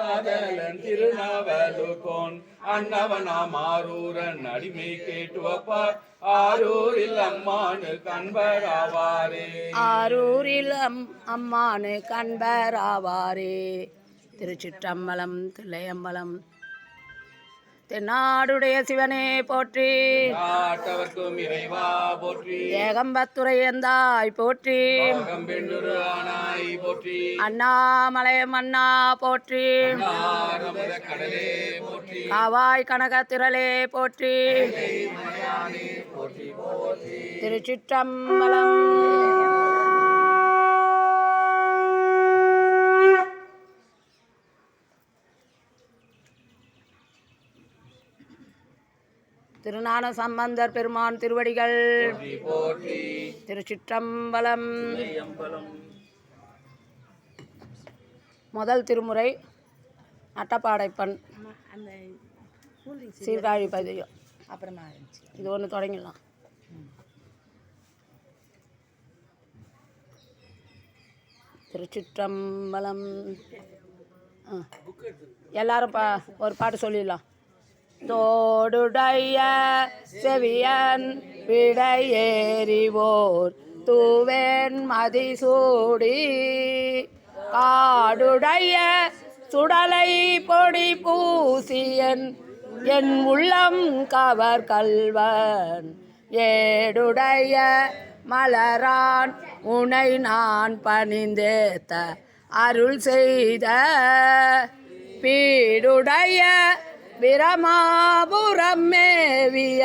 ஆதலன் திருநாவலுகோன் அன்னவனாம் ஆரூரன் அடிமை கேட்டுவப்பார் ஆரூரில் அம்மானு கண்பராவாரே. ஆரூரில் அம்மானு கண்பராவாரே. திருச்சிற்றம்பலம் தில்லையம்பலம். தென்னாடுடைய சிவனே போற்றி, நாட்டவர்க்கும் இறைவா போற்றி, ஏகம்பத்துரை எந்தாய் போற்றி, ஆனாய் போற்றி, அண்ணாமலை மன்னா போற்றி, கடலே போற்றி, காவாய் கனக திரளே போற்றி. போற்றி போற்றி. திருச்சிற்றம்பலம். திருஞான சம்பந்தர் பெருமான் திருவடிகள். திருச்சிற்றம்பலம். முதல் திருமுறை அட்டப்பாடைப்பண் சீர்காழி பதியம். அப்புறமா இது ஒன்று தொடங்கிடலாம். திருச்சிற்றம்பலம். எல்லாரும் ஒரு பாட்டு சொல்லிடலாம். தோடுடைய செவியன் விடையேறிவோர் தூவேன் மதிசூடி காடுடைய சுடலை பொடி பூசியன் என் உள்ளம் கவர் கல்வன் ஏடுடைய மலரான் உனை நான் பணிந்தேத்த அருள் செய்த பீடுடைய பிரமாபுரம் மேவிய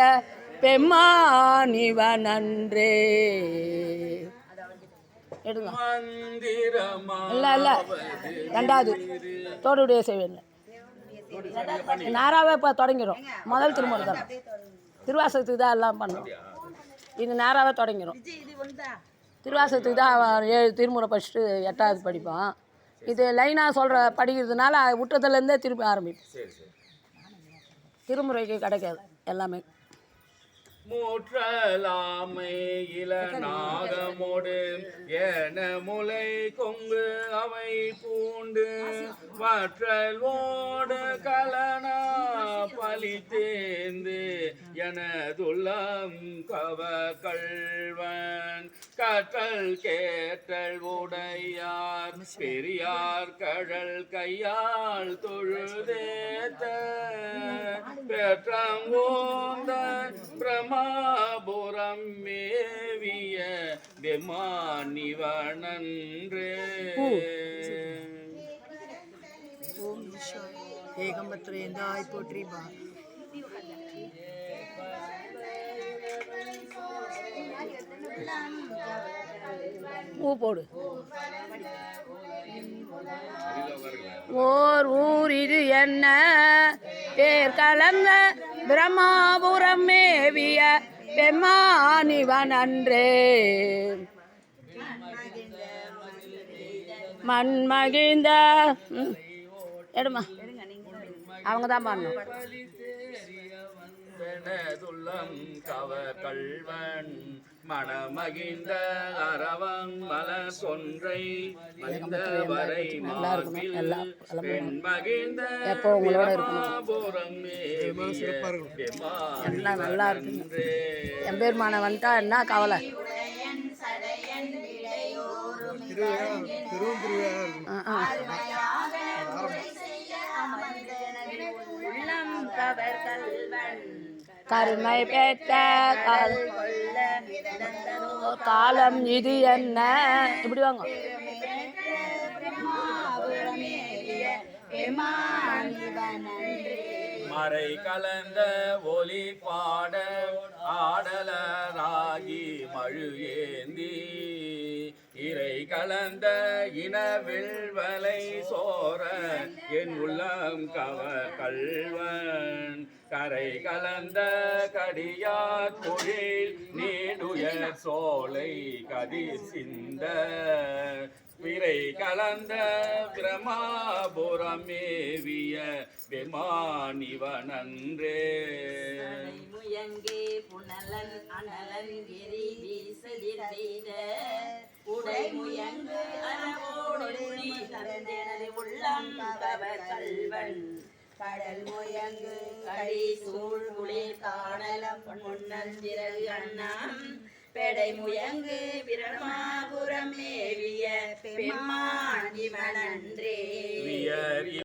பெம்மானிவனன்றே. எடுங்க. இல்லை இல்லை ரெண்டாவது தோடுடைய செய்வேன் நேராகவே இப்போ தொடங்கிடும். முதல் திருமுறை தான் திருவாசகத்துக்கு தான் எல்லாம் பண்ணோம். இது நேராகவே தொடங்கிடும். திருவாசகத்துக்கு தான் 7 திருமுறை படிச்சுட்டு 8வது படிப்போம். இது லைனாக படிக்கிறதுனால விட்டத்துலேருந்தே திருப்பி ஆரம்பிப்போம். திருமுறைக்கு கிடைக்காது எல்லாமே. மூற்றலாமை இள நாகமோடு என முலை கொங்கு அவை பூண்டு வற்றல் ஓடு கலனா பலி தேர்ந்து எனதுள்ளம் கவ கள்வன் கற்றல் கேட்டல் உடையார் பெரியார் கடல் கையால் தொழுதேத்த பெற்றங்கோந்த பிரமாபுரம் மேவிய பெம்மானிவனன்றே. ஏகம்பத்துரை எந்தாய் போற்றி. போடு. ஓர் ஊர் இது என்ன பேர் கலந்த பிரம்மாபுரம் மேவிய பெம்மானிவனன்றே. மண்மகிழ்ந்த எடுமா அவங்க தான் பாடணும். கள்வன் மணமகிழ்ந்த அரவம் மலர் கொன்றை வரை பெண் மகிழ்ந்த எப்போ உங்களோட இருக்கணும். எல்லாம் நல்லா இருக்கு. எம்பெருமான வந்துட்டா என்ன கவலை. கருணை பெற்ற காலம் இது என்ன. இப்படி வாங்க. மறை கலந்த ஒலி பாட ஆடலராகி மழு ஏந்தி இறை கலந்த இனவில்வலை சோர என் உள்ளம் கவ கள்வன் கரை கலந்த கடியார் தொழில் நீடுயர் சோலை கதிர் சிந்த பிறை கலந்த பிரமாபுரம் மேவிய பெம்மானிவனன்றே. முயங்கே புனலன் அனலன் எரி வீசதிர் செய்த உடை முயங்கு அறவோடு தந்தெனது உள்ளம் கவர் கல்வன் கண் கடல் முயங்கு கழி சூழ் குளிர் காணலம் முன்னல் திரள் அண்ணாம் பெடை முயங்கு பிரமாபுரம் மேவிய பெம்மான் இவனன்றே வியர்